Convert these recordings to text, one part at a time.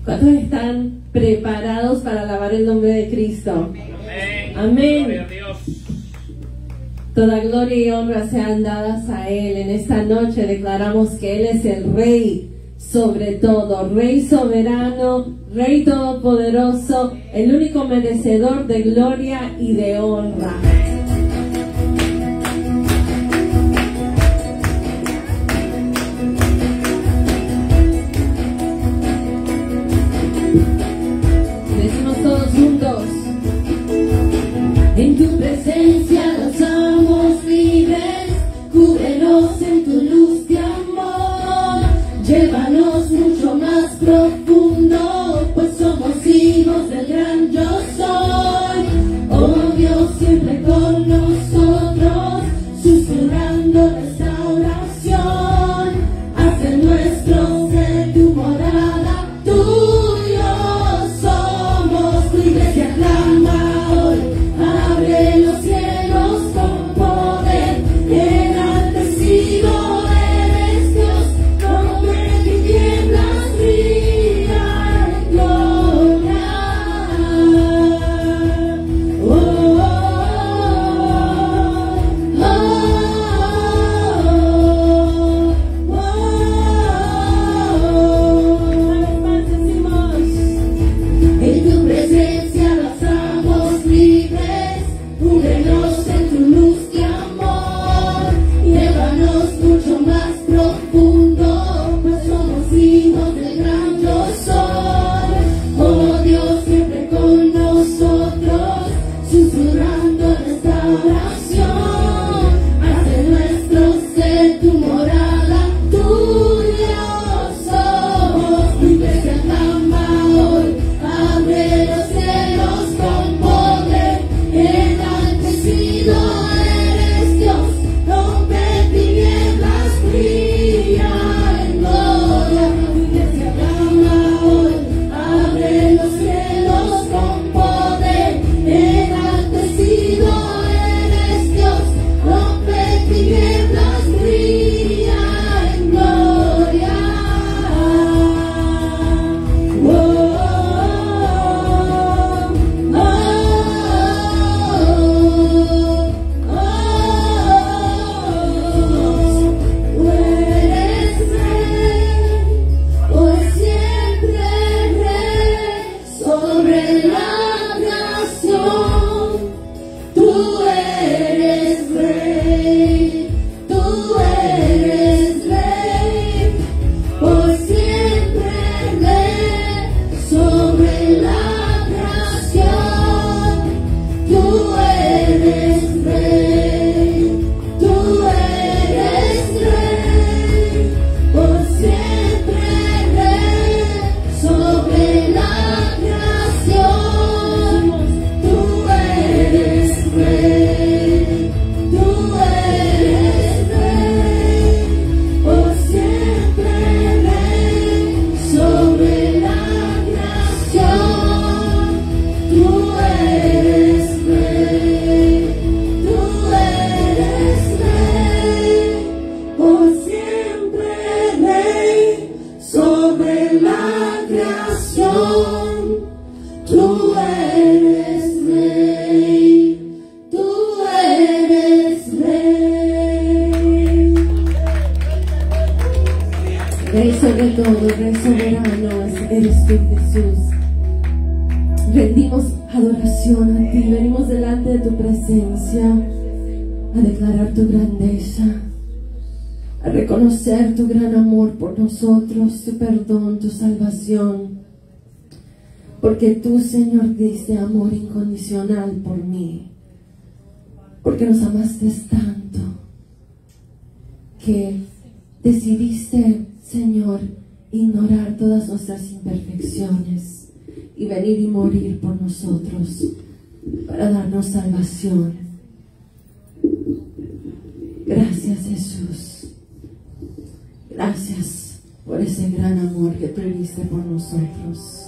¿Cuántos están preparados para alabar el nombre de Cristo? Amén. Gloria a Dios. Toda gloria y honra sean dadas a Él. En esta noche declaramos que Él es el Rey sobre todo, Rey soberano, Rey todopoderoso, el único merecedor de gloria y de honra. Decimos todos juntos. En tu presencia nos somos libres, cúbrenos en tu luz de amor, llévanos mucho más profundo, pues somos hijos del gran yo soy. Oh Dios, siempre con nosotros, susurrando nuestra oración, haz de nuestro ser tu morada, tuyo somos, tu iglesia clama hoy. Abre los cielos con poder, enaltecido eres Dios, rompe tinieblas, brilla en gloria. Oh, oh, oh, oh, oh. Decimos, en tu presencia nos somos libres, cúbrenos en tu luz de amor, llévanos mucho más profundo, pues somos hijos del gran yo soy. Oh Dios, siempre con nosotros, susurrando nuestra oración, haz de nuestro ser tu morada, tuyo somos, tu iglesia clama hoy. Abre los cielos con poder, enaltecido eres Dios, rompe tinieblas, brilla en gloria. Tu iglesia clama hoy. Abre los cielos con poder, enaltecido eres Dios, rompe tinieblas, brilla en gloria. Oh, tú eres rey, por siempre rey, sobre la nación. Tú eres rey, tú eres rey, por siempre rey, sobre la creación. Tú eres rey, tú eres rey, por siempre rey, sobre la creación. Tú eres rey, tú eres rey, por siempre rey, sobre la creación. Tú eres rey, tú eres rey, por siempre rey, sobre la creación. Tú eres rey, tú eres rey. Rey sobre todo, Rey soberano, eres tú, Jesús. Rendimos adoración a ti, venimos delante de tu presencia a declarar tu grandeza, a reconocer tu gran amor por nosotros, tu perdón, tu salvación, porque tú, Señor, diste amor incondicional por mí, porque nos amaste tanto que decidiste, Señor, ignorar todas nuestras imperfecciones y venir y morir por nosotros para darnos salvación. Gracias, Jesús. Gracias por ese gran amor que tuviste por nosotros.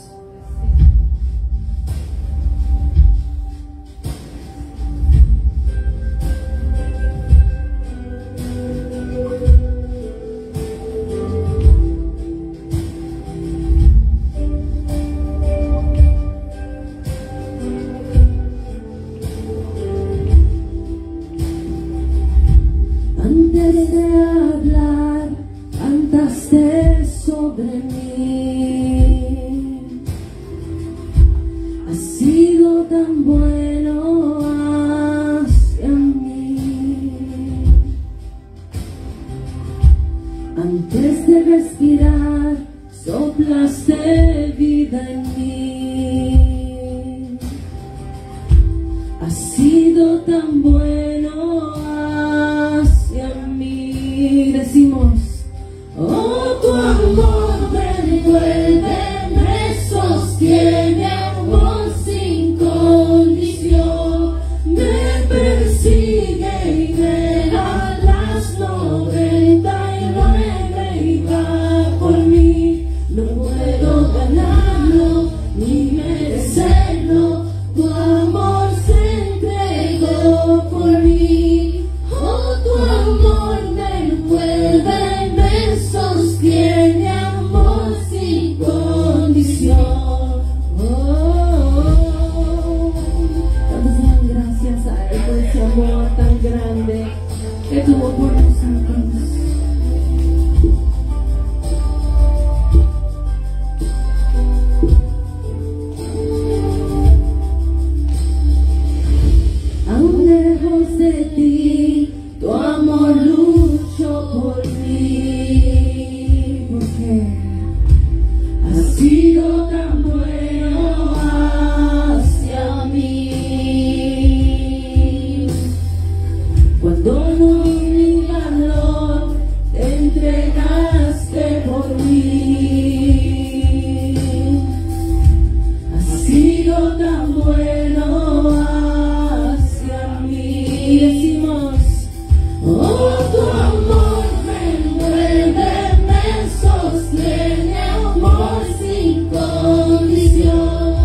dejaste vida en mí. Has sido tan bueno hacia mí. Decimos, oh, tu amor me envuelve, me sostiene, amor sin condición, me persigue y deja las 99 y va por mí. No puedo ganarlo ni merecerlo, tu amor se entregó por mí. Oh, tu amor me envuelve, me sostiene, amor sin condición. Tantas gracias a Él por ese amor tan grande que tuvo por nosotros. Aún lejos de ti, tu amor luchó por mí, porque has sido tan bueno hacia mí. Cuando no vi mi valor, te entregaste por mí. Has sido tan bueno hacia mí. Y decimos, oh, tu amor me envuelve, me sostiene, amor sin condición,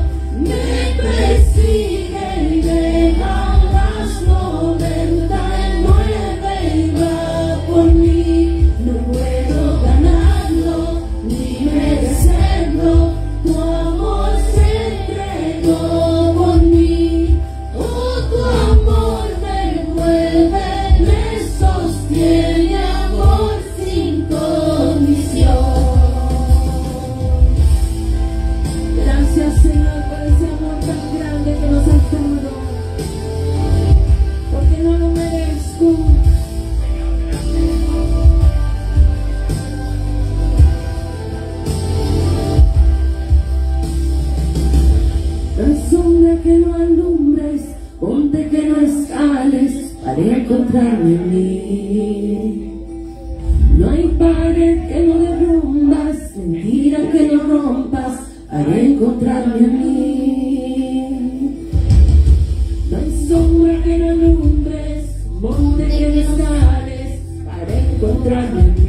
me persigue y deja las 99 y va por mí. No puedo ganarlo ni merecerlo, tu amor se entregó por mí. Oh, tu amor me envuelve, me sostiene, amor sin condición. Gracias, Señor, por ese amor tan grande que nos has dado, porque no lo merezco. No hay sombra que no alumbres, monte que no escales para encontrarme en mí. No hay pared que no derrumbas, mentira que no rompas para encontrarme en mí. No hay sombra que no alumbres, monte que no escales para encontrarme en mí.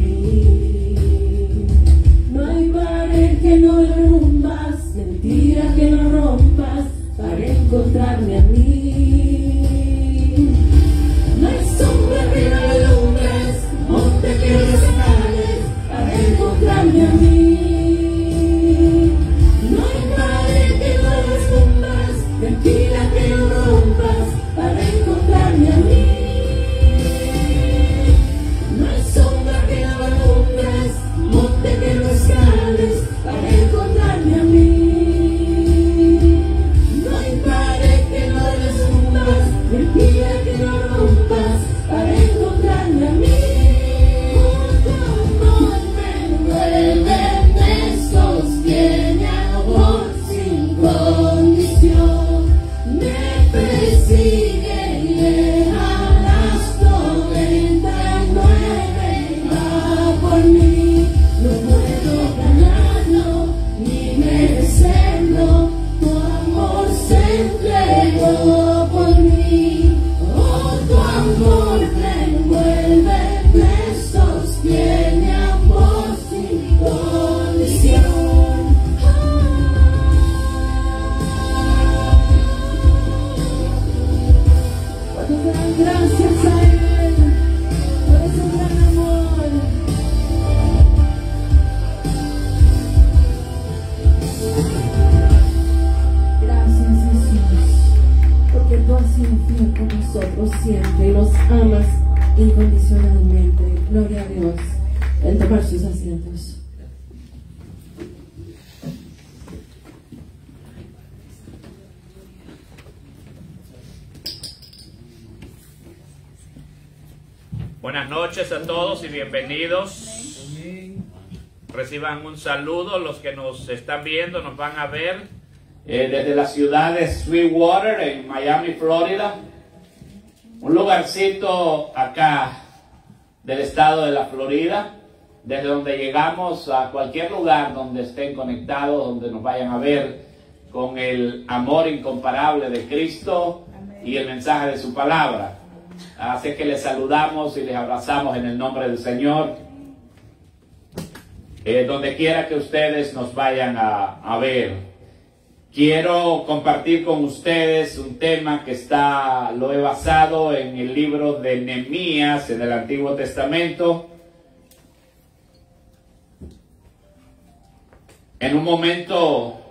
No hay pared que no derrumbas, mentira que no rompas para encontrarme a mí. No hay sombra que no alumbres, monte que no escales para encontrarme a mí. No hay pared que no derrumbas, mentira que no rompas para encontrarme a mí. No hay sombra que no alumbres, monte que no escales para encontrarme a mí. No hay pared que no derrumbas, mentira que no rompas para encontrarme a mí. Oh, tu amor me envuelve, me sostiene, amor sin condición, me persigue y deja las 99 y va por mí. No puedo ganarlo ni merecerlo, tu amor se entregó por mí. Oh, tu amor me envuelve, me sostiene, amor sin condición. ¿Cuántos dan gracias a Él por ese gran amor? Gracias, Jesús, porque tú has sido fiel con nosotros siempre y nos amas incondicionalmente. Gloria a Dios. En tomar sus asientos. Buenas noches a todos y bienvenidos Reciban un saludo. Los que nos están viendo, nos van a ver desde la ciudad de Sweetwater, en Miami, Florida. Un lugarcito acá del estado de la Florida, desde donde llegamos a cualquier lugar donde estén conectados, donde nos vayan a ver, con el amor incomparable de Cristo y el mensaje de su palabra. Así que les saludamos y les abrazamos en el nombre del Señor. Donde quiera que ustedes nos vayan a ver. Quiero compartir con ustedes un tema que lo he basado en el libro de Nehemías, en el Antiguo Testamento. En un momento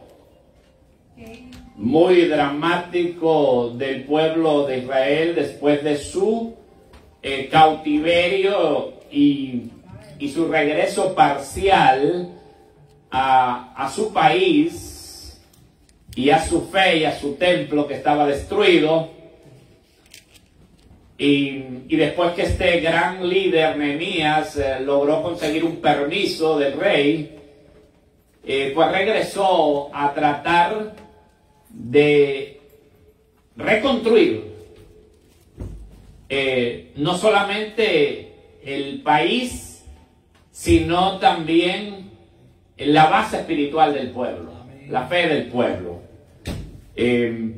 muy dramático del pueblo de Israel después de su cautiverio y su regreso parcial a su país y a su fe y a su templo que estaba destruido, y después que este gran líder Nehemías logró conseguir un permiso del rey, pues regresó a tratar de reconstruir no solamente el país, sino también la base espiritual del pueblo, la fe del pueblo.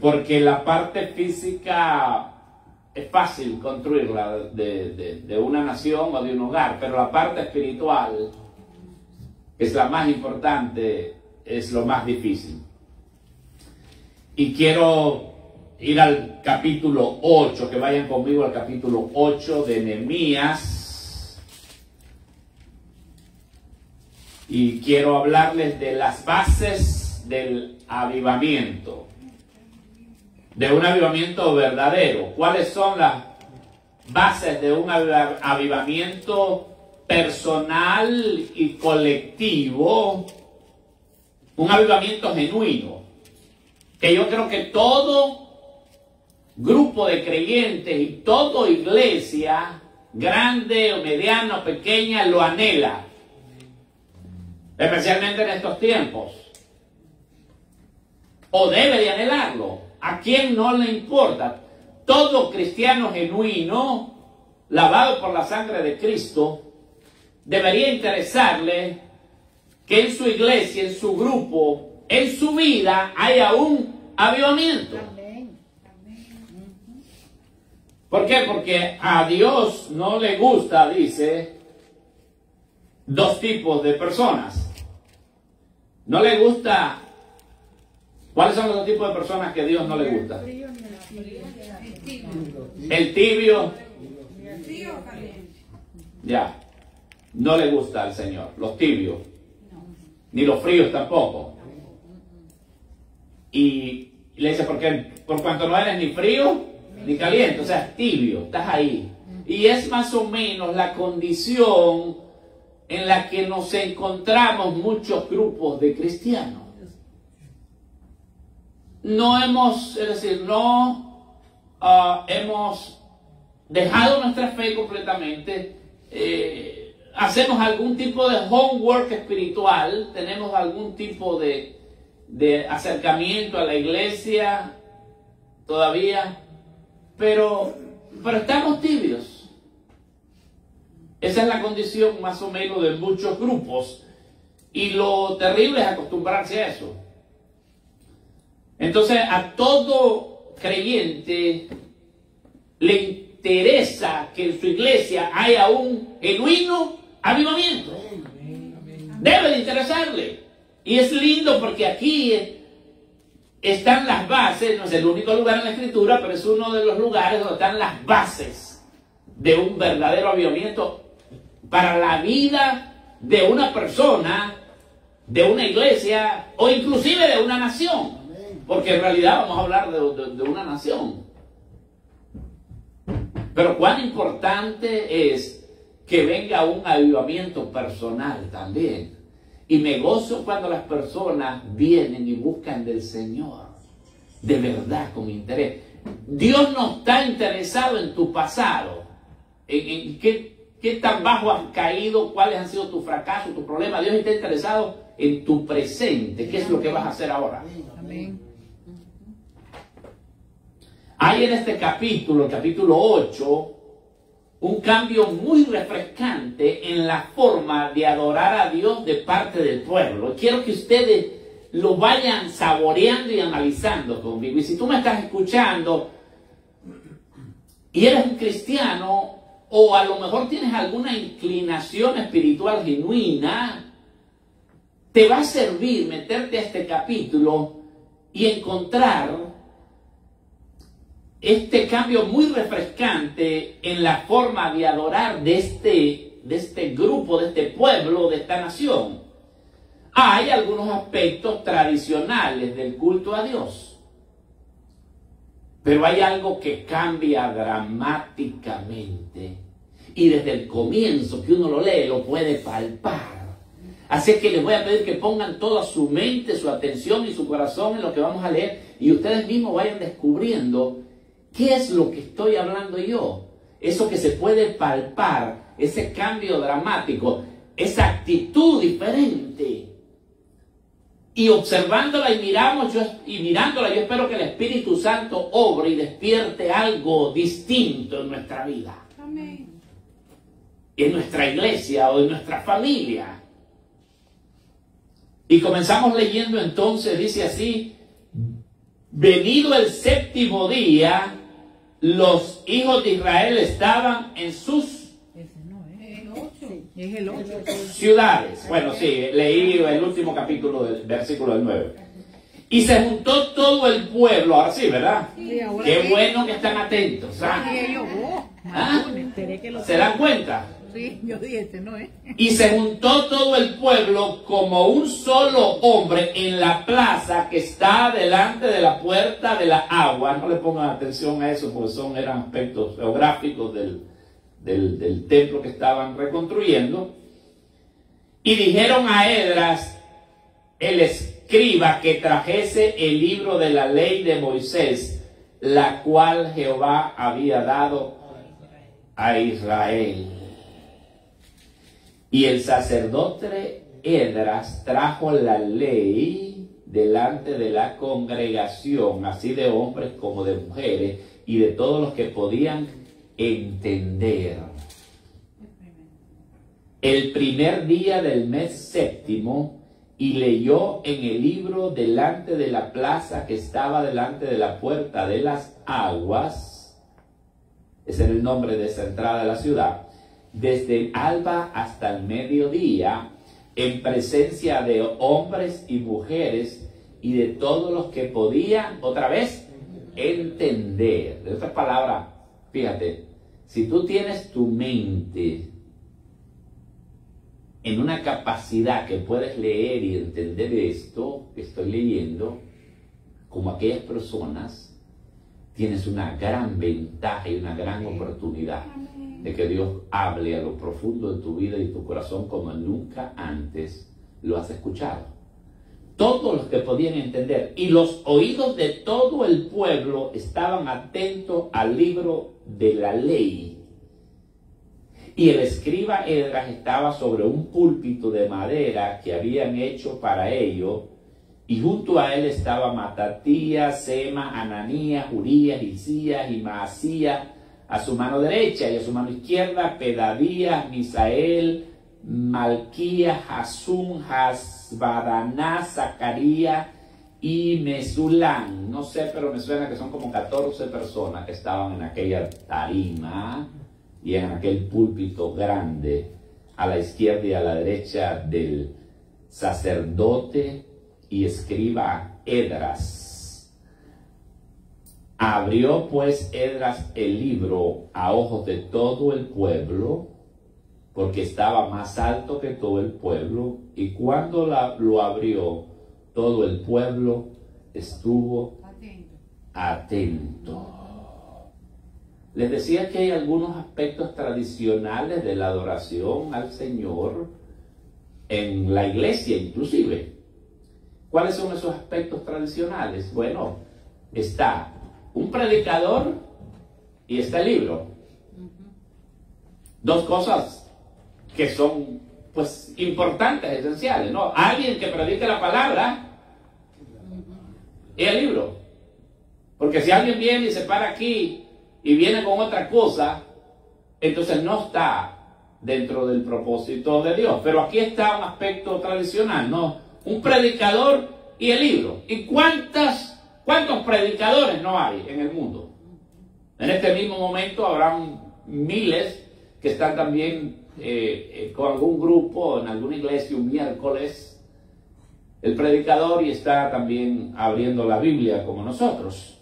Porque la parte física es fácil construirla de una nación o de un hogar, pero la parte espiritual es la más importante, es lo más difícil. Y quiero ir al capítulo 8, que vayan conmigo al capítulo 8 de Nehemías. Y quiero hablarles de las bases del avivamiento, de un avivamiento verdadero. ¿Cuáles son las bases de un avivamiento personal y colectivo? Un avivamiento genuino, que yo creo que todo grupo de creyentes y toda iglesia, grande o mediana o pequeña, lo anhela, especialmente en estos tiempos, o debe de anhelarlo. ¿A quién no le importa? Todo cristiano genuino, lavado por la sangre de Cristo, debería interesarle que en su iglesia, en su grupo, en su vida haya un avivamiento. ¿Por qué? Porque a Dios no le gusta, dice, dos tipos de personas. No le gusta. ¿Cuáles son los dos tipos de personas que a Dios no le gusta? El tibio. Ya. No le gusta al Señor. Los tibios. Ni los fríos tampoco. Y le dice, por cuanto no eres ni frío ni caliente, o sea, tibio, estás ahí. Y es más o menos la condición en la que nos encontramos muchos grupos de cristianos. No hemos dejado nuestra fe completamente. Hacemos algún tipo de homework espiritual, tenemos algún tipo de acercamiento a la iglesia todavía, pero estamos tibios. Esa es la condición más o menos de muchos grupos, y lo terrible es acostumbrarse a eso. Entonces, a todo creyente le interesa que en su iglesia haya un genuino avivamiento. Debe de interesarle. Y es lindo porque aquí están las bases, no es el único lugar en la Escritura, pero es uno de los lugares donde están las bases de un verdadero avivamiento para la vida de una persona, de una iglesia o inclusive de una nación. Porque en realidad vamos a hablar de una nación. Pero cuán importante es que venga un avivamiento personal también. Y me gozo cuando las personas vienen y buscan del Señor, de verdad, con interés. Dios no está interesado en tu pasado, en qué ¿Qué tan bajo has caído? ¿Cuáles han sido tus fracasos, tus problemas? Dios está interesado en tu presente. ¿Qué es lo que vas a hacer ahora? Amén. Hay en este capítulo, el capítulo 8, un cambio muy refrescante en la forma de adorar a Dios de parte del pueblo. Quiero que ustedes lo vayan saboreando y analizando conmigo. Y si tú me estás escuchando y eres un cristiano, o a lo mejor tienes alguna inclinación espiritual genuina, te va a servir meterte a este capítulo y encontrar este cambio muy refrescante en la forma de adorar de este grupo, de este pueblo, de esta nación. Hay algunos aspectos tradicionales del culto a Dios, pero hay algo que cambia dramáticamente. Y desde el comienzo que uno lo lee, lo puede palpar. Así que les voy a pedir que pongan toda su mente, su atención y su corazón en lo que vamos a leer. Y ustedes mismos vayan descubriendo qué es lo que estoy hablando yo. Eso que se puede palpar, ese cambio dramático, esa actitud diferente. Y observándola y mirándola, yo espero que el Espíritu Santo obre y despierte algo distinto en nuestra vida. Amén. En nuestra iglesia o en nuestra familia. Y comenzamos leyendo entonces, dice así: venido el séptimo día, los hijos de Israel estaban en sus Es el 8. ciudades. Bueno, sí, leí el último capítulo del versículo del 9. Y se juntó todo el pueblo. Ahora sí, ¿verdad? Sí, ahora Qué sí. bueno que están atentos. ¿Ah? Sí, yo, ¿Ah? esperé que lo ¿Se dan cuenta? Sí, yo dije, este no es. Y se juntó todo el pueblo como un solo hombre en la plaza que está delante de la puerta de la agua. No le pongan atención a eso porque eran aspectos geográficos del templo que estaban reconstruyendo. Y dijeron a Esdras, el escriba, que trajese el libro de la ley de Moisés, la cual Jehová había dado a Israel. Y el sacerdote Esdras trajo la ley delante de la congregación, así de hombres como de mujeres, y de todos los que podían entender. El primer día del mes séptimo, y leyó en el libro delante de la plaza que estaba delante de la puerta de las aguas. Ese era el nombre de esa entrada de la ciudad. Desde el alba hasta el mediodía, en presencia de hombres y mujeres y de todos los que podían, otra vez, entender. De otras palabras, fíjate, si tú tienes tu mente en una capacidad que puedes leer y entender esto que estoy leyendo, como aquellas personas, tienes una gran ventaja y una gran oportunidad de que Dios hable a lo profundo de tu vida y tu corazón como nunca antes lo has escuchado. Todos los que podían entender, y los oídos de todo el pueblo estaban atentos al libro de la ley. Y el escriba Esdras estaba sobre un púlpito de madera que habían hecho para ello, y junto a él estaba Matatías, Sema, Ananías, Urías, Hilcías y Maasías a su mano derecha, y a su mano izquierda Pedadías, Misael, Malquías, Hasum, Hasbadaná, Zacarías y Mesulán. No sé, pero me suena que son como 14 personas que estaban en aquella tarima y en aquel púlpito grande a la izquierda y a la derecha del sacerdote y escriba Esdras. Abrió pues Esdras el libro a ojos de todo el pueblo, porque estaba más alto que todo el pueblo, y cuando lo abrió, todo el pueblo estuvo atento. Les decía que hay algunos aspectos tradicionales de la adoración al Señor en la iglesia inclusive. ¿Cuáles son esos aspectos tradicionales? Bueno, está un predicador y está el libro. Dos cosas que son, pues, importantes, esenciales, ¿no? Alguien que predique la palabra y el libro. Porque si alguien viene y se para aquí y viene con otra cosa, entonces no está dentro del propósito de Dios. Pero aquí está un aspecto tradicional, ¿no? Un predicador y el libro. ¿Y cuántos predicadores no hay en el mundo? En este mismo momento habrán miles que están también con algún grupo, en alguna iglesia un miércoles, el predicador, y está también abriendo la Biblia como nosotros.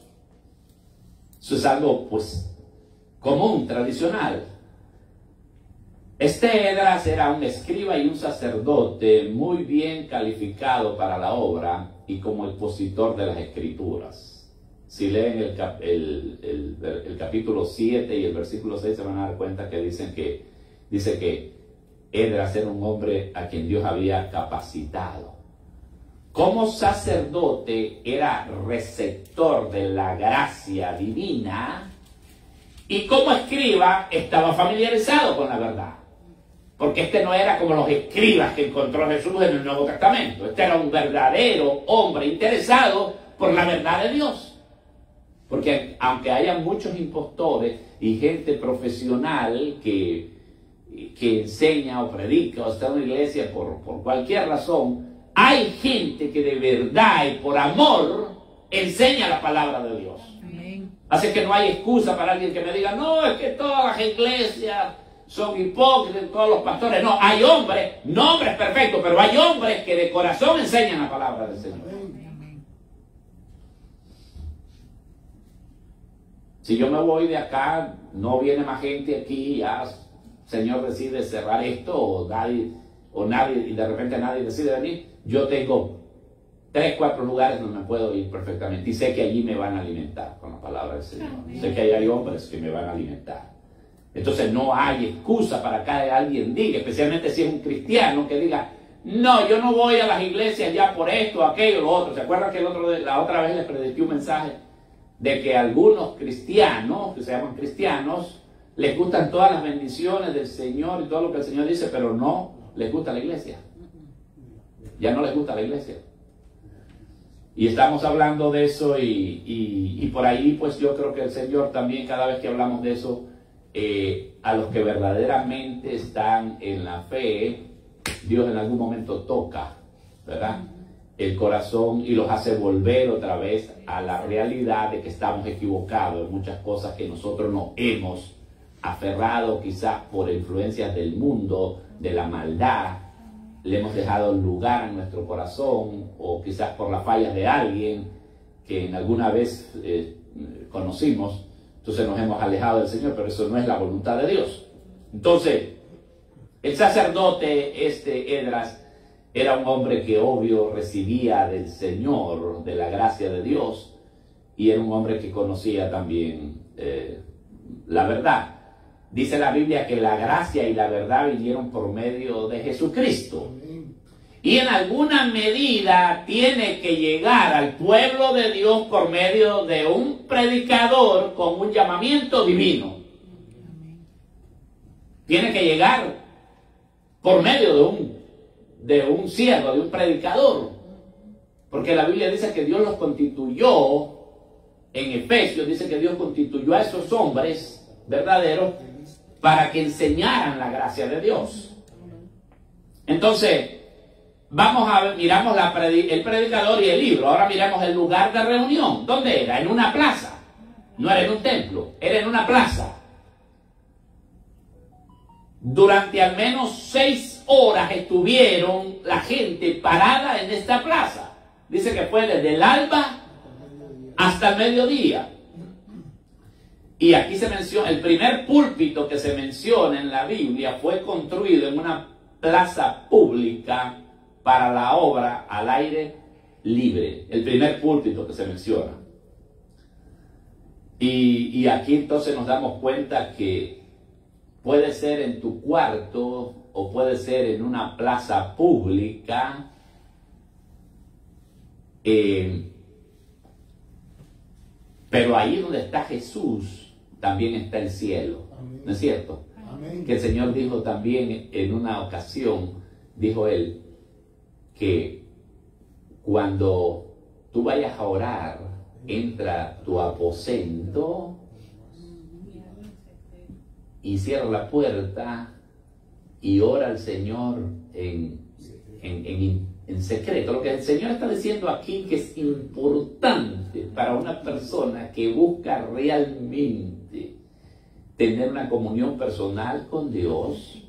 Eso es algo, pues, común, tradicional. Este Esdras era un escriba y un sacerdote muy bien calificado para la obra y como expositor de las Escrituras. Si leen el capítulo 7 y el versículo 6 se van a dar cuenta que dice que Esdras era un hombre a quien Dios había capacitado. Como sacerdote era receptor de la gracia divina y como escriba estaba familiarizado con la verdad. Porque este no era como los escribas que encontró Jesús en el Nuevo Testamento. Este era un verdadero hombre interesado por la verdad de Dios. Porque aunque haya muchos impostores y gente profesional que enseña o predica o está en una iglesia por cualquier razón, hay gente que de verdad y por amor enseña la palabra de Dios. Amén. Así que no hay excusa para alguien que me diga, no, es que todas las iglesias son hipócritas, todos los pastores. No, hay hombres, no hombres perfectos, pero hay hombres que de corazón enseñan la palabra del Señor. Si yo me voy de acá, no viene más gente aquí, ya el Señor decide cerrar esto, o nadie, y de repente nadie decide venir, yo tengo 3, 4 lugares donde me puedo ir perfectamente, y sé que allí me van a alimentar con la palabra del Señor. Amén. Sé que ahí hay hombres que me van a alimentar. Entonces no hay excusa para que alguien diga, especialmente si es un cristiano, que diga, no, yo no voy a las iglesias ya por esto, aquello, lo otro. ¿Se acuerdan que la otra vez les prediqué un mensaje de que algunos cristianos, que se llaman cristianos, les gustan todas las bendiciones del Señor y todo lo que el Señor dice, pero no les gusta la iglesia? Ya no les gusta la iglesia. Y estamos hablando de eso y por ahí, pues yo creo que el Señor también, cada vez que hablamos de eso, a los que verdaderamente están en la fe, Dios en algún momento toca, ¿verdad?, el corazón y los hace volver otra vez a la realidad de que estamos equivocados en muchas cosas que nosotros nos hemos aferrado, quizás por influencias del mundo, de la maldad, le hemos dejado lugar en nuestro corazón, o quizás por las fallas de alguien que en alguna vez conocimos. Entonces nos hemos alejado del Señor, pero eso no es la voluntad de Dios. Entonces, el sacerdote Esdras era un hombre que obvio recibía del Señor, de la gracia de Dios, y era un hombre que conocía también la verdad. Dice la Biblia que la gracia y la verdad vinieron por medio de Jesucristo. Y en alguna medida tiene que llegar al pueblo de Dios por medio de un predicador con un llamamiento divino. Tiene que llegar por medio de un siervo, de un predicador. Porque la Biblia dice que Dios los constituyó, en Efesios dice que Dios constituyó a esos hombres verdaderos para que enseñaran la gracia de Dios. Entonces, vamos a ver, miramos el predicador y el libro. Ahora miramos el lugar de reunión. ¿Dónde era? En una plaza. No era en un templo, era en una plaza. Durante al menos 6 horas estuvieron la gente parada en esta plaza. Dice que fue desde el alba hasta el mediodía. Y aquí se menciona, el primer púlpito que se menciona en la Biblia fue construido en una plaza pública para la obra al aire libre. El primer púlpito que se menciona. Y aquí entonces nos damos cuenta que puede ser en tu cuarto o puede ser en una plaza pública. Pero ahí donde está Jesús también está el cielo. ¿No es cierto? Que el Señor dijo también en una ocasión, dijo Él, que cuando tú vayas a orar, entra a tu aposento y cierra la puerta y ora al Señor en secreto. Lo que el Señor está diciendo aquí, que es importante para una persona que busca realmente tener una comunión personal con Dios,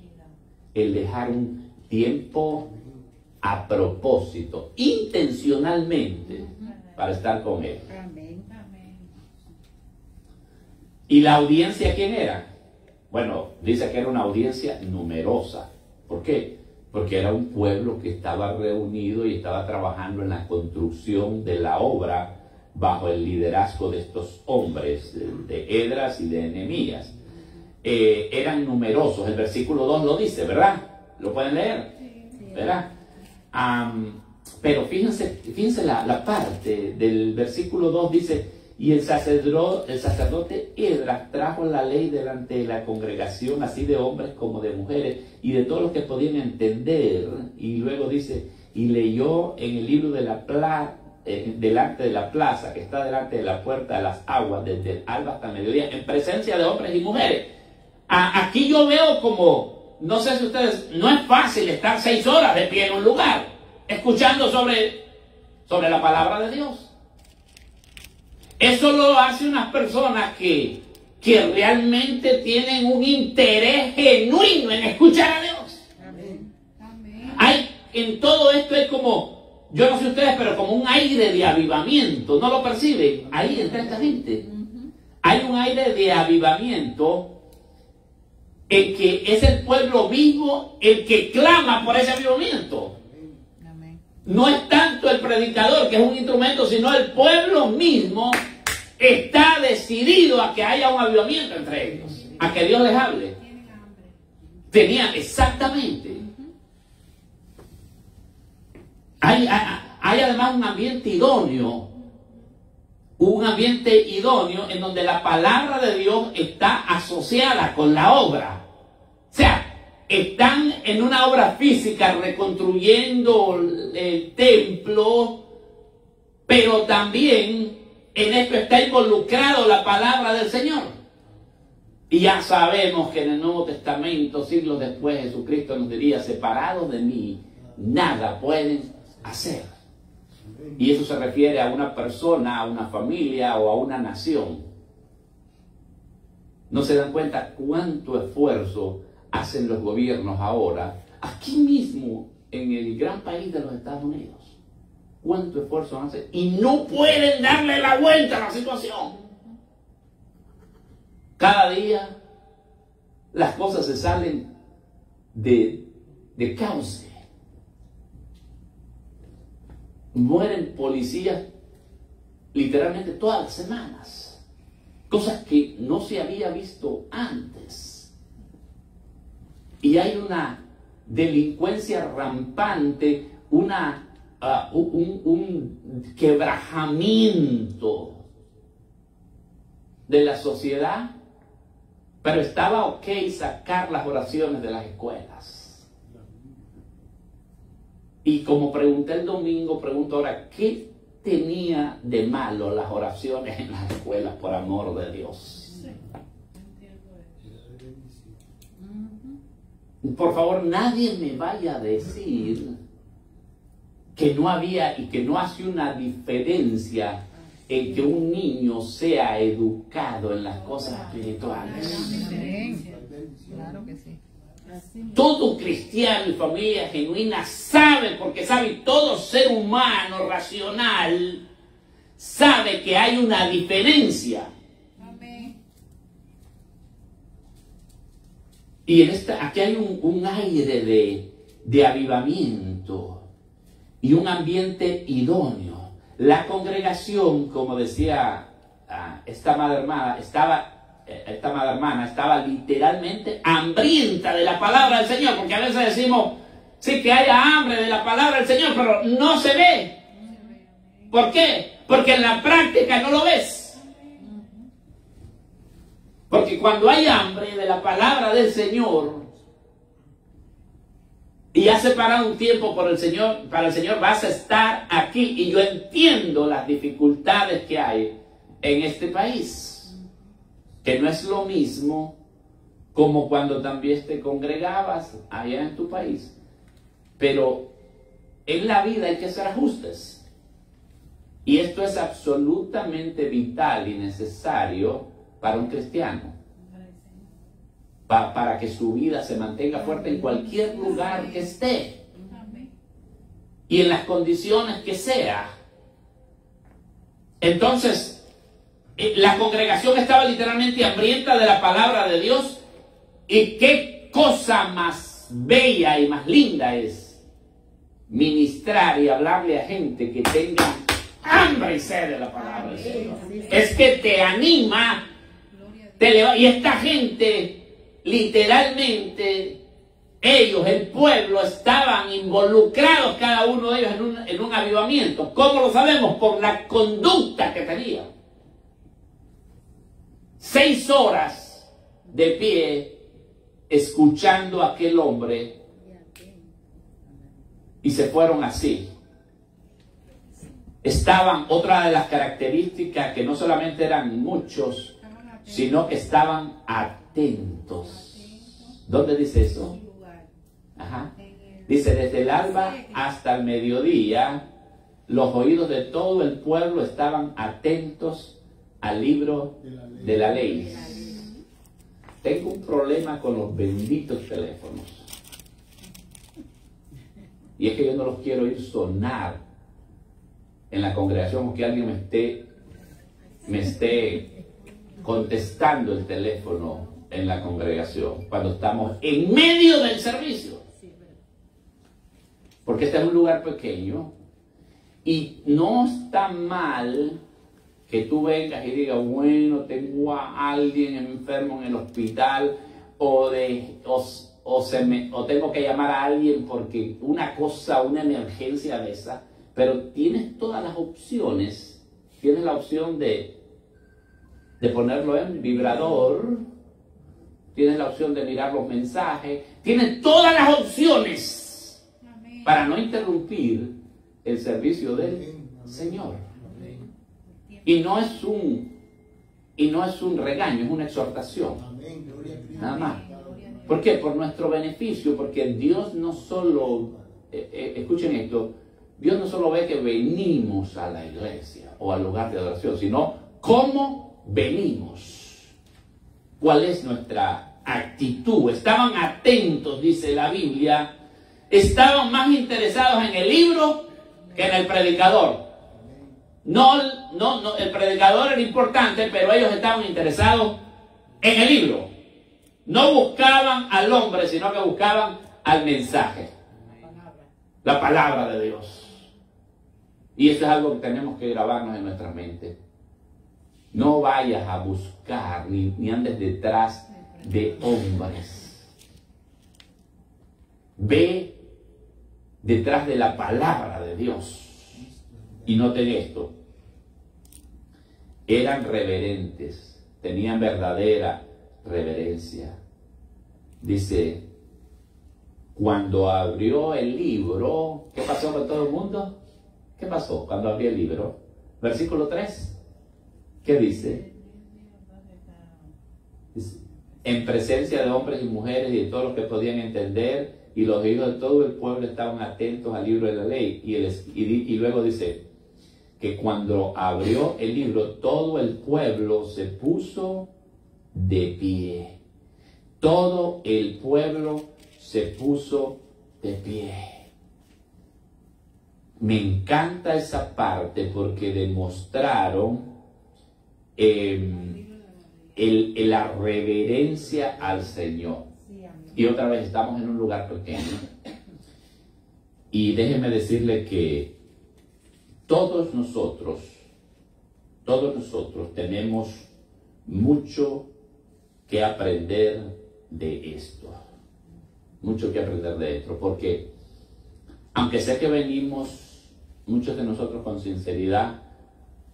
el dejar un tiempo a propósito, intencionalmente, para estar con Él. ¿Y la audiencia quién era? Bueno, dice que era una audiencia numerosa. ¿Por qué? Porque era un pueblo que estaba reunido y estaba trabajando en la construcción de la obra bajo el liderazgo de estos hombres, de Esdras y de Nehemías. Eran numerosos, el versículo 2 lo dice, ¿verdad? ¿Lo pueden leer? ¿Verdad? Pero fíjense la parte del versículo 2 dice: y el sacerdote Esdras trajo la ley delante de la congregación, así de hombres como de mujeres, y de todos los que podían entender. Y luego dice: y leyó en el libro de delante de la plaza, que está delante de la puerta de las aguas, desde el alba hasta el mediodía, en presencia de hombres y mujeres. Aquí yo veo como, no sé si ustedes, no es fácil estar 6 horas de pie en un lugar, escuchando sobre la palabra de Dios. Eso lo hace unas personas que realmente tienen un interés genuino en escuchar a Dios. Amén. En todo esto es como, yo no sé ustedes, pero como un aire de avivamiento. ¿No lo perciben? Ahí está esta gente. Hay un aire de avivamiento en que es el pueblo vivo el que clama por ese avivamiento. No es tanto el predicador, que es un instrumento, sino el pueblo mismo está decidido a que haya un avivamiento entre ellos, a que Dios les hable. Tenían, exactamente. Hay además un ambiente idóneo en donde la palabra de Dios está asociada con la obra. O sea, están en una obra física reconstruyendo el templo, pero también en esto está involucrado la palabra del Señor. Y ya sabemos que en el Nuevo Testamento, siglos después, Jesucristo nos diría: separados de mí, nada pueden hacer. Y eso se refiere a una persona, a una familia o a una nación. ¿No se dan cuenta cuánto esfuerzo hacen los gobiernos ahora, aquí mismo en el gran país de los Estados Unidos? ¿Cuánto esfuerzo hacen? Y no pueden darle la vuelta a la situación. Cada día las cosas se salen de cauce. Mueren policías literalmente todas las semanas. Cosas que no se había visto antes. Y hay una delincuencia rampante, un quebrajamiento de la sociedad, pero estaba ok sacar las oraciones de las escuelas. Y como pregunté el domingo, pregunto ahora: ¿qué tenía de malo las oraciones en las escuelas, por amor de Dios? Por favor, nadie me vaya a decir que no había y que no hace una diferencia en que un niño sea educado en las cosas espirituales. Claro que sí. Todo cristiano y familia genuina sabe, porque sabe, y todo ser humano racional sabe que hay una diferencia. Y aquí hay un aire de avivamiento y un ambiente idóneo. La congregación, como decía esta madre hermana, estaba literalmente hambrienta de la palabra del Señor, porque a veces decimos, sí, que haya hambre de la palabra del Señor, pero no se ve. ¿Por qué? Porque en la práctica no lo ves. Porque cuando hay hambre de la palabra del Señor y has separado un tiempo por el Señor, para el Señor, vas a estar aquí. Y yo entiendo las dificultades que hay en este país, que no es lo mismo como cuando también te congregabas allá en tu país. Pero en la vida hay que hacer ajustes. Y esto es absolutamente vital y necesario para un cristiano. Para que su vida se mantenga fuerte en cualquier lugar que esté. Y en las condiciones que sea. Entonces, la congregación estaba literalmente hambrienta de la palabra de Dios. Y qué cosa más bella y más linda es ministrar y hablarle a gente que tenga hambre y sed de la palabra del Señor. Es que te anima, y esta gente literalmente, ellos, el pueblo, estaban involucrados cada uno de ellos en un avivamiento. ¿Cómo lo sabemos? Por la conducta que tenían. 6 horas de pie escuchando a aquel hombre, y se fueron así. Estaban, otra de las características, que no solamente eran muchos, sino que estaban atentos. ¿Dónde dice eso? Ajá. Dice, desde el alba hasta el mediodía, los oídos de todo el pueblo estaban atentos al libro de la ley. Tengo un problema con los benditos teléfonos. Y es que yo no los quiero oír sonar en la congregación, o que alguien me esté contestando el teléfono en la congregación cuando estamos en medio del servicio. Porque este es un lugar pequeño y no está mal que tú vengas y digas, bueno, tengo a alguien enfermo en el hospital, o tengo que llamar a alguien porque una emergencia de esa. Pero tienes todas las opciones. Tienes la opción de ponerlo en vibrador. Tienes la opción de mirar los mensajes. Tienes todas las opciones para no interrumpir el servicio del Señor. Y no es un regaño, es una exhortación. Nada más. ¿Por qué? Por nuestro beneficio. Porque Dios no solo, escuchen esto, Dios no solo ve que venimos a la iglesia o al lugar de adoración, sino cómo venimos. ¿Cuál es nuestra actitud? Estaban atentos, dice la Biblia. Estaban más interesados en el libro que en el predicador. No, el predicador era importante, pero ellos estaban interesados en el libro. No buscaban al hombre, sino que buscaban al mensaje. La palabra de Dios. Y eso es algo que tenemos que grabarnos en nuestra mente. No vayas a buscar ni andes detrás de hombres. Ve detrás de la palabra de Dios. Y noten esto. Eran reverentes. Tenían verdadera reverencia. Dice, cuando abrió el libro, ¿qué pasó con todo el mundo? ¿Qué pasó cuando abrió el libro? Versículo 3. ¿Qué dice? En presencia de hombres y mujeres y de todos los que podían entender, y los oídos de todo el pueblo estaban atentos al libro de la ley. Y luego dice que cuando abrió el libro, todo el pueblo se puso de pie. Todo el pueblo se puso de pie. Me encanta esa parte porque demostraron la reverencia al Señor. Y otra vez estamos en un lugar pequeño. Y déjenme decirle que todos nosotros tenemos mucho que aprender de esto. Mucho que aprender de esto. Porque aunque sé que venimos, muchos de nosotros con sinceridad,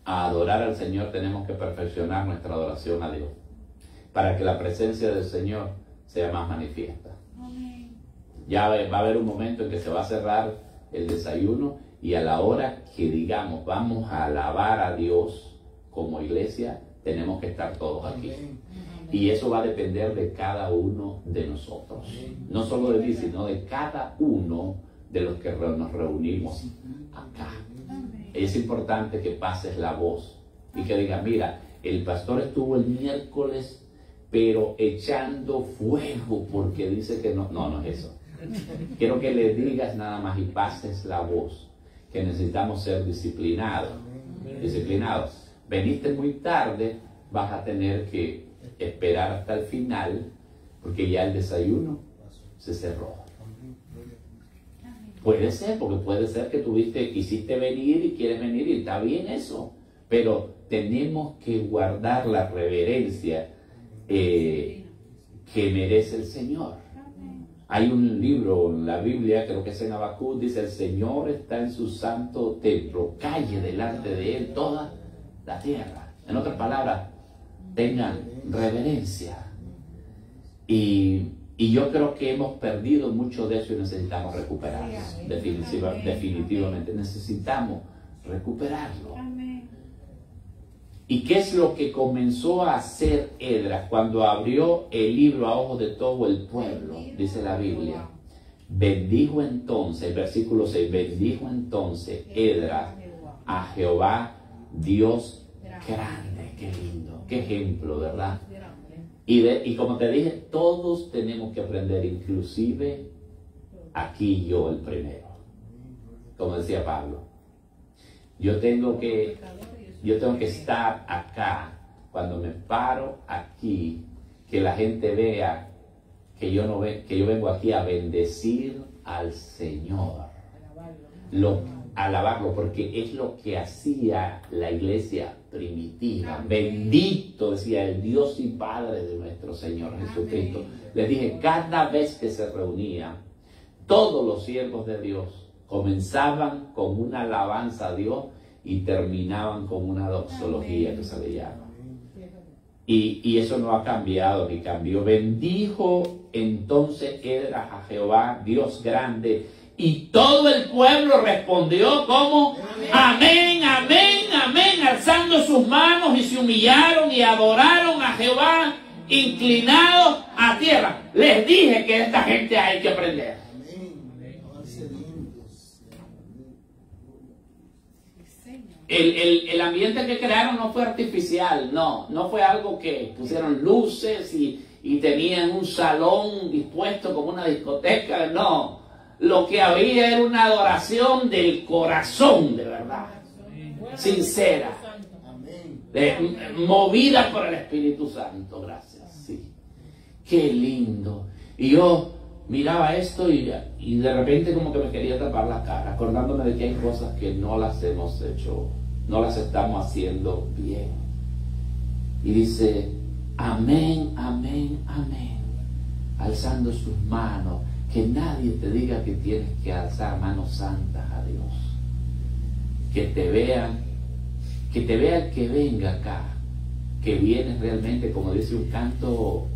a adorar al Señor, tenemos que perfeccionar nuestra adoración a Dios. para que la presencia del Señor sea más manifiesta. Ya va a haber un momento en que se va a cerrar el desayuno y a la hora que digamos vamos a alabar a Dios como iglesia, tenemos que estar todos aquí. Y eso va a depender de cada uno de nosotros. No solo de mí, sino de cada uno de los que nos reunimos acá. Es importante que pases la voz y que digas, mira, el pastor estuvo el miércoles, pero echando fuego porque dice que no. No, no es eso. Quiero que le digas nada más y pases la voz, que necesitamos ser disciplinados. Veniste muy tarde, vas a tener que esperar hasta el final, porque ya el desayuno se cerró. Puede ser, porque puede ser que quisiste venir y quieres venir y está bien eso, pero tenemos que guardar la reverencia que merece el Señor. Hay un libro en la Biblia, creo que es en Habacuc, dice: el Señor está en su santo templo, calle delante de él toda la tierra. En otras palabras, tengan reverencia. Y yo creo que hemos perdido mucho de eso y necesitamos recuperarlo. Definitivamente necesitamos recuperarlo. ¿Y qué es lo que comenzó a hacer Esdras cuando abrió el libro a ojos de todo el pueblo? Dice la Biblia. Bendijo entonces, versículo 6, bendijo entonces Esdras a Jehová Dios grande. Qué lindo, qué ejemplo, ¿verdad? Y como te dije, todos tenemos que aprender, inclusive aquí yo el primero. Como decía Pablo, yo tengo que estar acá, cuando me paro aquí, que la gente vea que yo vengo aquí a bendecir al Señor, alabarlo, porque es lo que hacía la iglesia primitiva. Bendito, decía, el Dios y Padre de nuestro Señor Jesucristo. Les dije, cada vez que se reunían, todos los siervos de Dios comenzaban con una alabanza a Dios y terminaban con una doxología, que se le llama. Y eso no ha cambiado ni cambió. Bendijo entonces Esdras a Jehová Dios grande, y todo el pueblo respondió como amén, amén, amén, alzando sus manos, y se humillaron y adoraron a Jehová inclinados a tierra. Les dije que esta gente hay que aprender. El ambiente que crearon no fue artificial, no fue algo que pusieron luces y tenían un salón dispuesto como una discoteca, no. Lo que había era una adoración del corazón, de verdad, sincera, movida por el Espíritu Santo. Gracias, sí. Qué lindo. Y yo miraba esto y de repente como que me quería tapar la cara, acordándome de que hay cosas que no las hemos hecho, no las estamos haciendo bien. Y dice, amén, amén, amén, alzando sus manos. Que nadie te diga que tienes que alzar manos santas a Dios. Que te vea el que venga acá, que viene realmente, como dice un canto,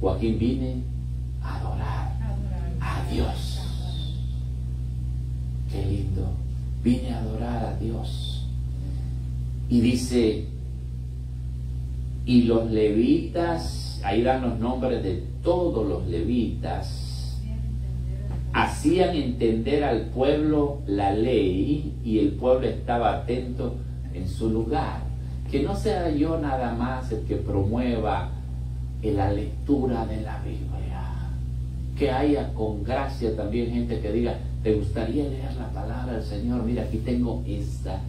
Joaquín, vine a adorar a Dios. Qué lindo, vine a adorar a Dios. Y dice, y los levitas, ahí dan los nombres de todos los levitas, hacían entender al pueblo la ley, y el pueblo estaba atento en su lugar. Que no sea yo nada más el que promueva la lectura de la Biblia, que haya con gracia también gente que diga, ¿te gustaría leer la palabra del Señor? Mira, aquí tengo esta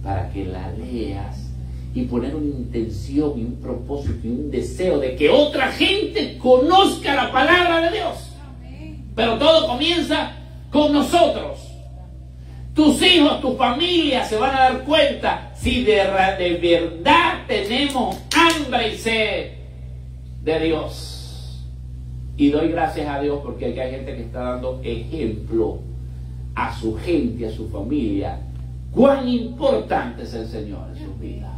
para que la leas, y poner una intención y un propósito y un deseo de que otra gente conozca la palabra de Dios. Pero todo comienza con nosotros. Tus hijos, tu familia se van a dar cuenta si de verdad tenemos hambre y sed de Dios. Y doy gracias a Dios porque aquí hay gente que está dando ejemplo a su gente, a su familia, cuán importante es el Señor en sus vidas.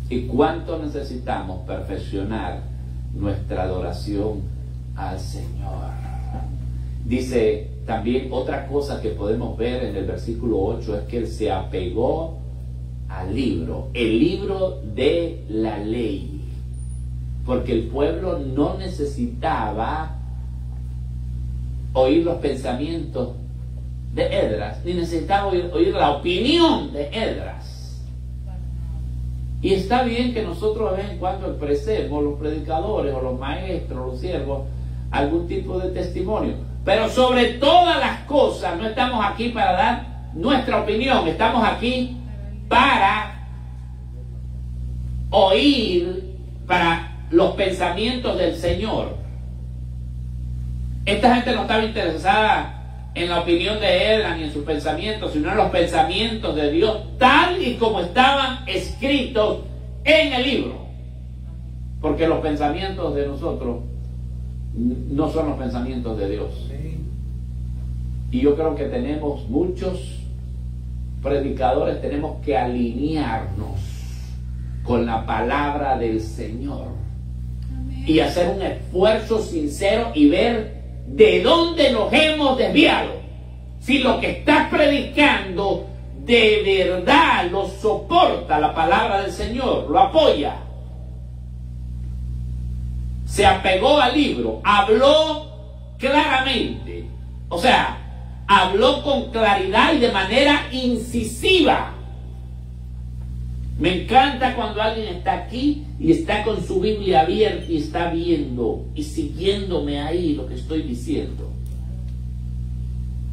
¿Y cuánto necesitamos perfeccionar nuestra adoración al Señor? Dice también otra cosa que podemos ver en el versículo 8 es que Él se apegó al libro, el libro de la ley, porque el pueblo no necesitaba oír los pensamientos de Esdras, ni necesitaba oír la opinión de Esdras. Y está bien que nosotros de vez en cuando expresemos, los predicadores o los maestros, los siervos, algún tipo de testimonio. Pero sobre todas las cosas, no estamos aquí para dar nuestra opinión, estamos aquí para oír para los pensamientos del Señor. Esta gente no estaba interesada en la opinión de Esdras ni en sus pensamientos, sino en los pensamientos de Dios, tal y como estaban escritos en el libro. Porque los pensamientos de nosotros no son los pensamientos de Dios. Y yo creo que tenemos muchos predicadores, tenemos que alinearnos con la palabra del Señor. Amén. Y hacer un esfuerzo sincero y ver de dónde nos hemos desviado. Si lo que estás predicando de verdad lo soporta la palabra del Señor, lo apoya. Se apegó al libro, habló claramente, o sea, habló con claridad y de manera incisiva. Me encanta cuando alguien está aquí y está con su Biblia abierta y está viendo y siguiéndome ahí lo que estoy diciendo.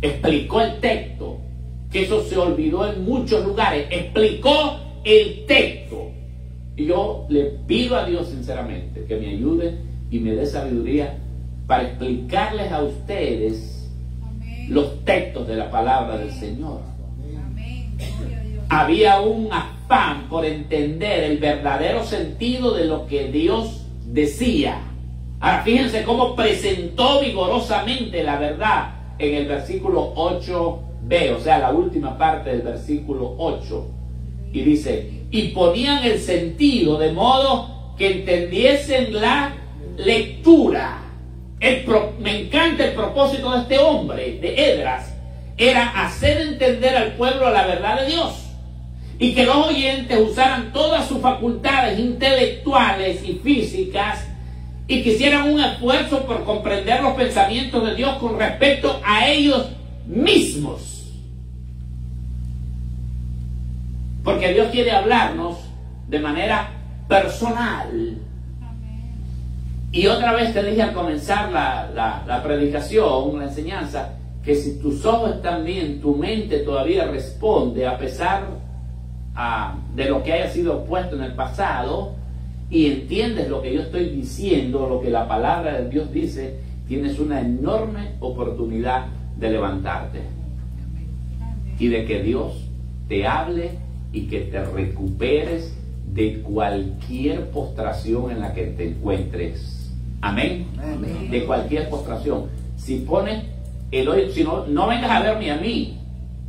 Explicó el texto, que eso se olvidó en muchos lugares. Explicó el texto. Y yo le pido a Dios sinceramente que me ayude y me dé sabiduría para explicarles a ustedes los textos de la palabra del Señor. Había un afán por entender el verdadero sentido de lo que Dios decía. Ahora fíjense cómo presentó vigorosamente la verdad en el versículo 8b, o sea, la última parte del versículo 8. Y dice, y ponían el sentido de modo que entendiesen la lectura. Me encanta el propósito de este hombre, de Esdras, era hacer entender al pueblo la verdad de Dios. Y que los oyentes usaran todas sus facultades intelectuales y físicas y que hicieran un esfuerzo por comprender los pensamientos de Dios con respecto a ellos mismos. Porque Dios quiere hablarnos de manera personal. Y otra vez te dije al comenzar la predicación, la enseñanza, que si tus ojos están bien, tu mente todavía responde a pesar de lo que haya sido puesto en el pasado, y entiendes lo que yo estoy diciendo, lo que la palabra de Dios dice, tienes una enorme oportunidad de levantarte y de que Dios te hable y que te recuperes de cualquier postración en la que te encuentres. Amén. Amén. De cualquier postración. Si pones el oído, si no vengas a verme a mí,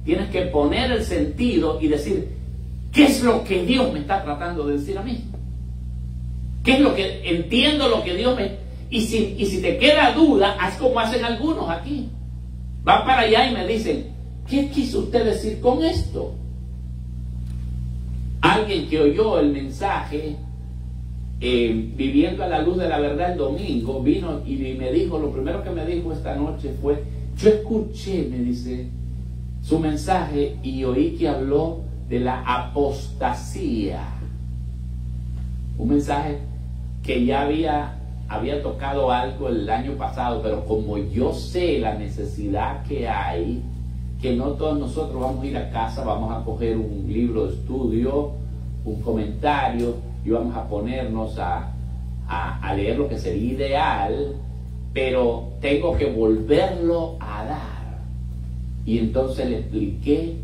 tienes que poner el sentido y decir, ¿qué es lo que Dios me está tratando de decir a mí? ¿Qué es lo que entiendo, lo que Dios me... Y si te queda duda, haz como hacen algunos aquí. Van para allá y me dicen, ¿qué quiso usted decir con esto? Alguien que oyó el mensaje, viviendo a la luz de la verdad el domingo, vino y me dijo, lo primero que me dijo esta noche fue, yo escuché, me dice, su mensaje y oí que habló de la apostasía. Un mensaje que ya había tocado algo el año pasado, pero como yo sé la necesidad que hay, que no todos nosotros vamos a ir a casa, vamos a coger un libro de estudio, un comentario, y vamos a ponernos a leer lo que sería ideal, pero tengo que volverlo a dar. Y entonces le expliqué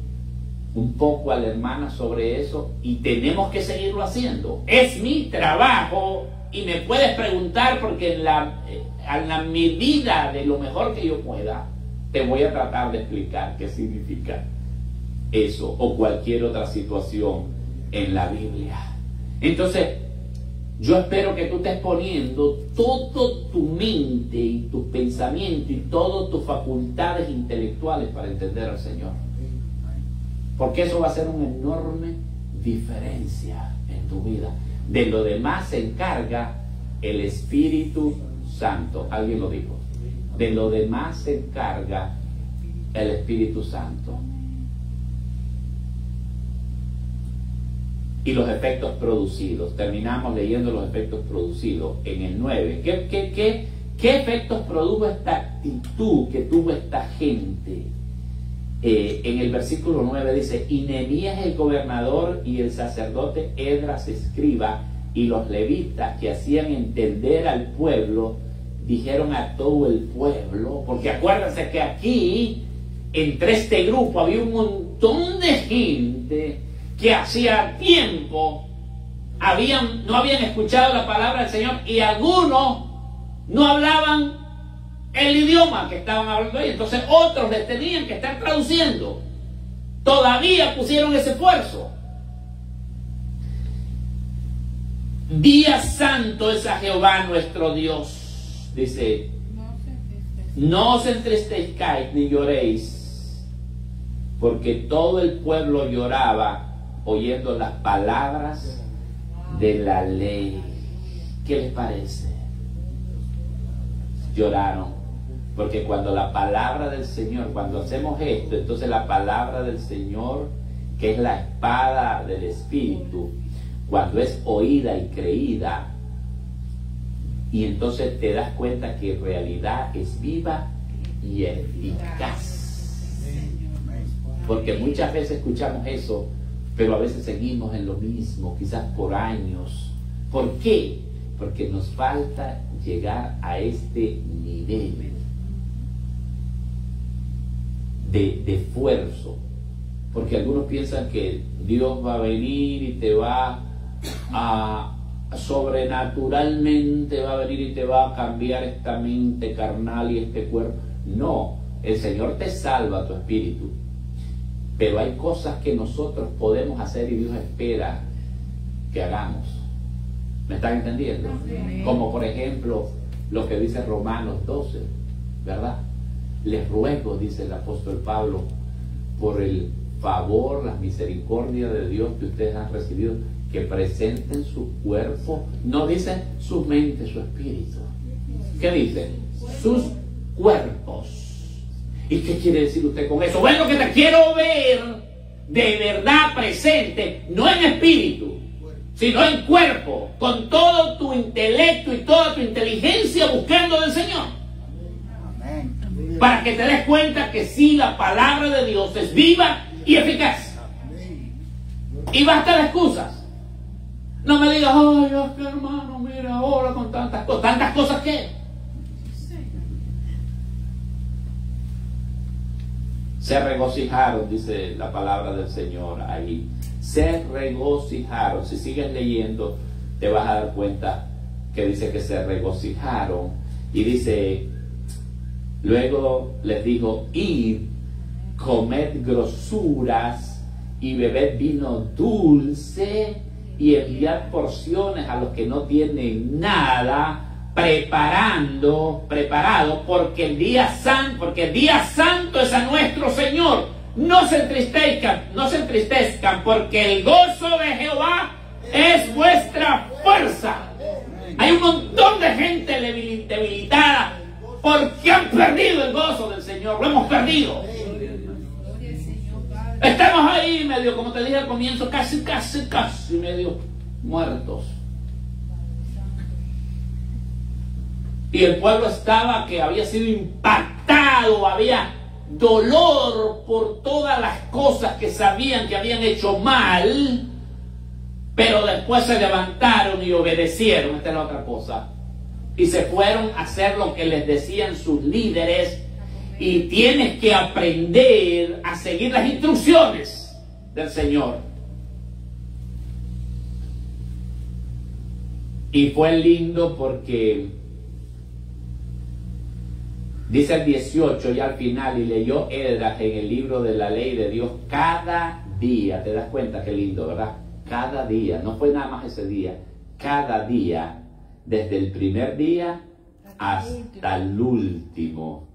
un poco a la hermana sobre eso, y tenemos que seguirlo haciendo. Es mi trabajo, y me puedes preguntar, porque a la medida de lo mejor que yo pueda, te voy a tratar de explicar qué significa eso o cualquier otra situación en la Biblia. Entonces, yo espero que tú estés poniendo todo tu mente y tus pensamientos y todas tus facultades intelectuales para entender al Señor. Porque eso va a ser una enorme diferencia en tu vida. De lo demás se encarga el Espíritu Santo. Alguien lo dijo. De lo demás se encarga el Espíritu Santo. Y los efectos producidos. Terminamos leyendo los efectos producidos en el 9. ¿Qué efectos produjo esta actitud que tuvo esta gente? En el versículo 9 dice: y Nehemías el gobernador y el sacerdote Esdras escriba y los levitas que hacían entender al pueblo, dijeron a todo el pueblo, porque acuérdense que aquí, entre este grupo, había un montón de gente que hacía tiempo no habían escuchado la palabra del Señor, y algunos no hablaban el idioma que estaban hablando ahí. Entonces otros les tenían que estar traduciendo. Todavía pusieron ese esfuerzo. Día santo es a Jehová nuestro Dios. Dice: no os entristezcáis ni lloréis, porque todo el pueblo lloraba oyendo las palabras de la ley. ¿Qué les parece? Lloraron, porque cuando la palabra del Señor, cuando hacemos esto, entonces la palabra del Señor, que es la espada del Espíritu, cuando es oída y creída, y entonces te das cuenta que en realidad es viva y eficaz. Porque muchas veces escuchamos eso, pero a veces seguimos en lo mismo, quizás por años. ¿Por qué? Porque nos falta llegar a este nivel de esfuerzo. Porque algunos piensan que Dios va a venir y te va a sobrenaturalmente va a venir y te va a cambiar esta mente carnal y este cuerpo. No, el Señor te salva tu espíritu, pero hay cosas que nosotros podemos hacer y Dios espera que hagamos. ¿Me están entendiendo? Como por ejemplo lo que dice Romanos 12, ¿verdad? Les ruego, dice el apóstol Pablo, por el favor, las misericordias de Dios que ustedes han recibido, que presenten su cuerpo, no dice su mente, su espíritu. ¿Qué dice? Sus cuerpos. ¿Y qué quiere decir usted con eso? Bueno, que te quiero ver de verdad presente, no en espíritu, sino en cuerpo, con todo tu intelecto y toda tu inteligencia buscando del Señor. Para que te des cuenta que sí, la palabra de Dios es viva y eficaz. Y basta de excusas. No me digas: ay, Oscar, hermano, mira, ahora con tantas cosas. ¿Tantas cosas qué? Se regocijaron, dice la palabra del Señor ahí. Se regocijaron. Si sigues leyendo, te vas a dar cuenta que dice que se regocijaron. Y dice, luego les dijo: id, comed grosuras y bebed vino dulce y enviad porciones a los que no tienen nada, preparado, porque el día santo es a nuestro Señor. No se entristezcan, porque el gozo de Jehová es vuestra fuerza. Hay un montón de gente debilitada porque han perdido el gozo del Señor. Lo hemos perdido. Estamos ahí medio, como te dije al comienzo, casi medio muertos. Y el pueblo estaba que había sido impactado, había dolor por todas las cosas que sabían que habían hecho mal, pero después se levantaron y obedecieron. Esta es la otra cosa. Y se fueron a hacer lo que les decían sus líderes. Y tienes que aprender a seguir las instrucciones del Señor. Y fue lindo porque dice el 18 y al final: y leyó Esdras en el libro de la ley de Dios cada día. ¿Te das cuenta qué lindo, verdad? cada día, no fue nada más ese día, cada día, desde el primer día hasta el último.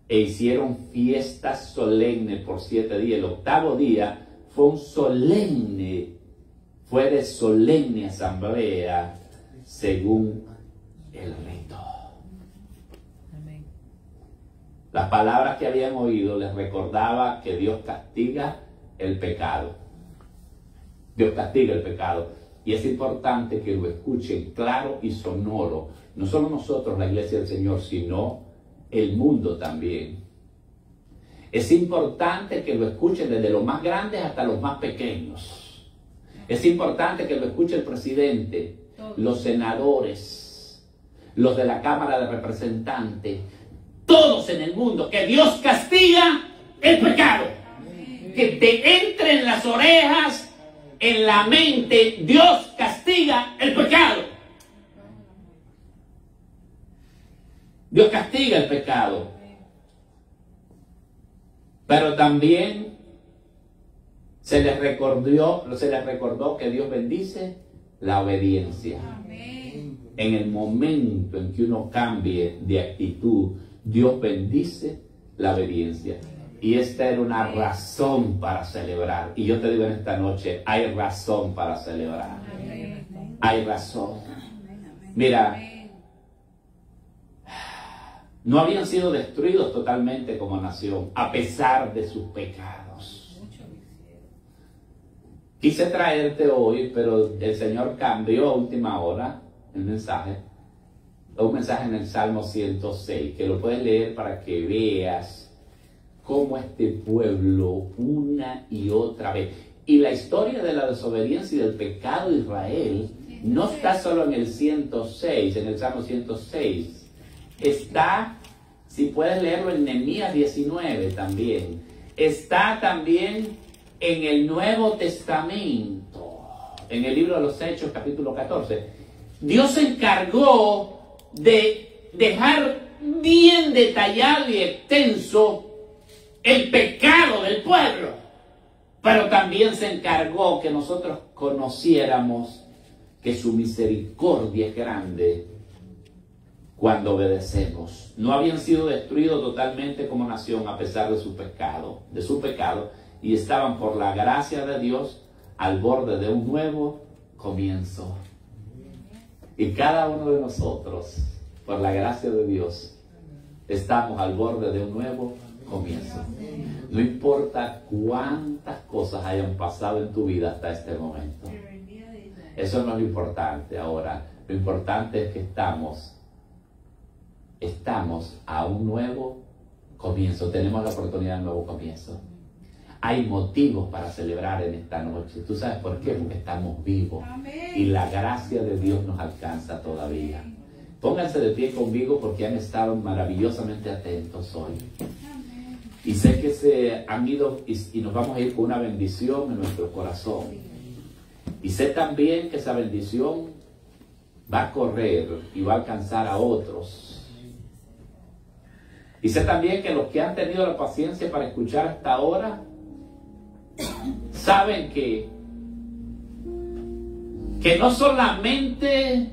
E hicieron fiestas solemnes por 7 días. El octavo día fue de solemne asamblea según el rito. Amén. Las palabras que habían oído les recordaba que Dios castiga el pecado. Dios castiga el pecado. Y es importante que lo escuchen claro y sonoro. No solo nosotros, la iglesia del Señor, sino el mundo también. Es importante que lo escuchen desde los más grandes hasta los más pequeños. Es importante que lo escuche el presidente, los senadores, los de la Cámara de Representantes, todos en el mundo, que Dios castiga el pecado. Que te entre en las orejas, en la mente, Dios castiga el pecado. Dios castiga el pecado. Pero también se les recordó que Dios bendice la obediencia. En el momento en que uno cambie de actitud, Dios bendice la obediencia. Y esta era una razón para celebrar. Y yo te digo en esta noche, hay razón para celebrar. Hay razón. Mira, no habían sido destruidos totalmente como nación, a pesar de sus pecados. Quise traerte hoy, pero el Señor cambió a última hora el mensaje. Un mensaje en el Salmo 106, que lo puedes leer para que veas cómo este pueblo una y otra vez. Y la historia de la desobediencia y del pecado de Israel no está solo en el 106, en el Salmo 106. Está, si puedes leerlo, en Nehemías 19 también. Está también en el Nuevo Testamento, en el libro de los Hechos, capítulo 14. Dios se encargó de dejar bien detallado y extenso el pecado del pueblo, pero también se encargó que nosotros conociéramos que su misericordia es grande cuando obedecemos. No habían sido destruidos totalmente como nación a pesar de su pecado, y estaban por la gracia de Dios al borde de un nuevo comienzo. Y cada uno de nosotros, por la gracia de Dios, estamos al borde de un nuevo comienzo. No importa cuántas cosas hayan pasado en tu vida hasta este momento. Eso no es lo importante ahora. Lo importante es que estamos a un nuevo comienzo. Tenemos la oportunidad de un nuevo comienzo. Hay motivos para celebrar en esta noche. ¿Tú sabes por qué? Porque estamos vivos. Y la gracia de Dios nos alcanza todavía. Pónganse de pie conmigo porque han estado maravillosamente atentos hoy. Y sé que se han ido y nos vamos a ir con una bendición en nuestro corazón. Y sé también que esa bendición va a correr y va a alcanzar a otros. Y sé también que los que han tenido la paciencia para escuchar hasta ahora, saben que no solamente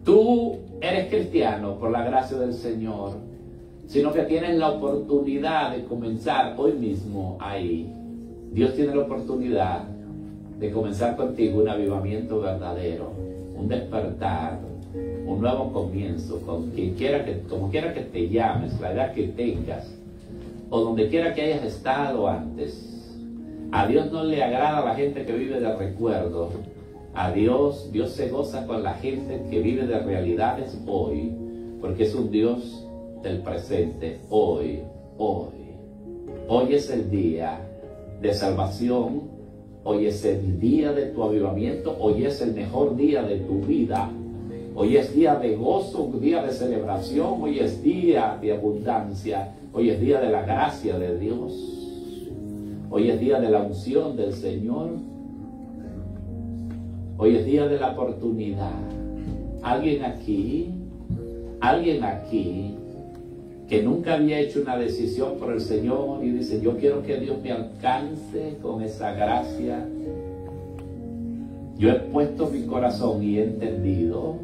tú eres cristiano por la gracia del Señor, sino que tienes la oportunidad de comenzar hoy mismo ahí. Dios tiene la oportunidad de comenzar contigo un avivamiento verdadero, un despertar, un nuevo comienzo, con quien quiera como quiera que te llames, la edad que tengas, o donde quiera que hayas estado antes. A Dios no le agrada a la gente que vive de recuerdos. A Dios se goza con la gente que vive de realidades hoy, porque es un Dios del presente. Hoy es el día de salvación, hoy es el día de tu avivamiento, hoy es el mejor día de tu vida, hoy es día de gozo, un día de celebración, hoy es día de abundancia, hoy es día de la gracia de Dios, hoy es día de la unción del Señor, hoy es día de la oportunidad. Alguien aquí que nunca había hecho una decisión por el Señor y dice, yo quiero que Dios me alcance con esa gracia. Yo he puesto mi corazón y he entendido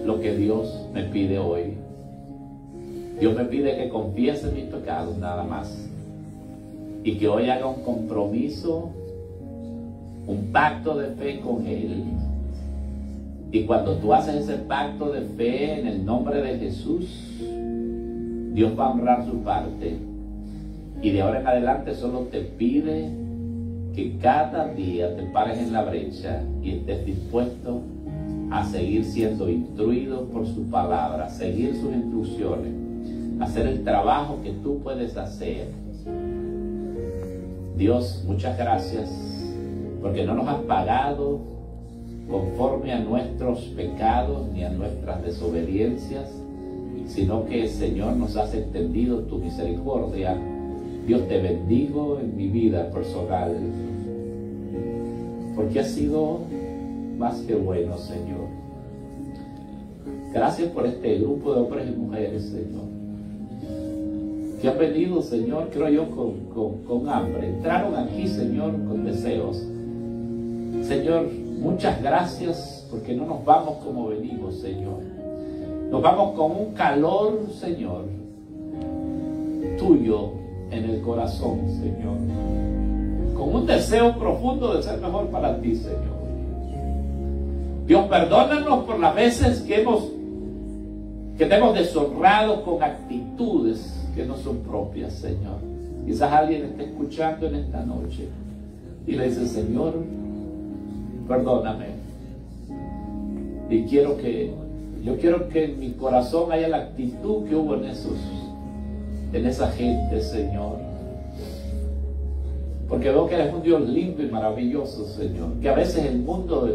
lo que Dios me pide hoy. Dios me pide que confiese mis pecados nada más y que hoy haga un compromiso, un pacto de fe con Él. Y cuando tú haces ese pacto de fe en el nombre de Jesús, Dios va a honrar su parte. Y de ahora en adelante solo te pide que cada día te pares en la brecha y estés dispuesto a seguir siendo instruido por su palabra, seguir sus instrucciones, hacer el trabajo que tú puedes hacer. Dios, muchas gracias, porque no nos has pagado conforme a nuestros pecados ni a nuestras desobediencias, sino que, Señor, nos has extendido tu misericordia. Dios, te bendigo en mi vida personal, porque has sido más que bueno, Señor. Gracias por este grupo de hombres y mujeres, Señor, que han venido, Señor, creo yo, con hambre. Entraron aquí, Señor, con deseos. Señor, muchas gracias, porque no nos vamos como venimos, Señor. Nos vamos con un calor, Señor, tuyo en el corazón, Señor. Con un deseo profundo de ser mejor para ti, Señor. Dios, perdónanos por las veces que te hemos deshonrado con actitudes que no son propias, Señor. Quizás alguien esté escuchando en esta noche y le dice, Señor, perdóname. Y yo quiero que en mi corazón haya la actitud que hubo en esa gente, Señor. Porque veo que eres un Dios lindo y maravilloso, Señor. Que a veces el mundo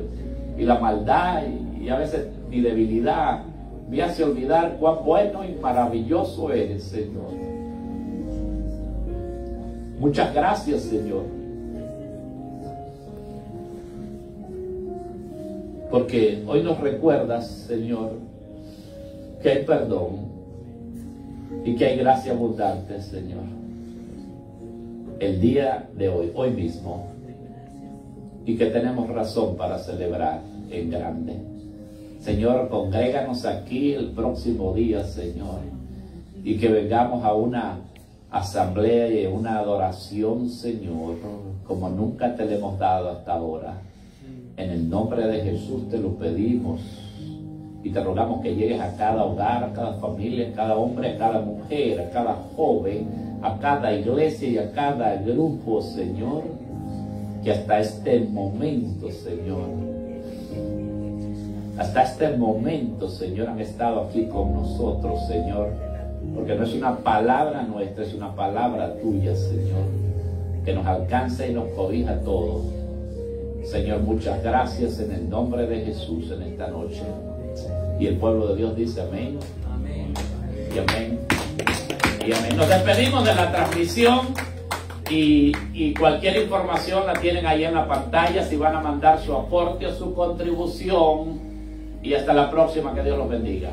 y la maldad y a veces mi debilidad me hace olvidar cuán bueno y maravilloso eres, Señor. Muchas gracias, Señor. Porque hoy nos recuerdas, Señor, que hay perdón y que hay gracia abundante, Señor. El día de hoy mismo, y que tenemos razón para celebrar en grande. Señor, congréganos aquí el próximo día, Señor, y que vengamos a una asamblea y una adoración, Señor, como nunca te le hemos dado hasta ahora. En el nombre de Jesús te lo pedimos y te rogamos que llegues a cada hogar, a cada familia, a cada hombre, a cada mujer, a cada joven, a cada iglesia y a cada grupo, Señor, que hasta este momento, Señor, han estado aquí con nosotros, Señor, porque no es una palabra nuestra, es una palabra tuya, Señor, que nos alcanza y nos cobija a todos. Señor, muchas gracias en el nombre de Jesús en esta noche. Y el pueblo de Dios dice amén. Amén. Y amén. Y amén. Nos despedimos de la transmisión y cualquier información la tienen ahí en la pantalla si van a mandar su aporte o su contribución. Y hasta la próxima, que Dios los bendiga.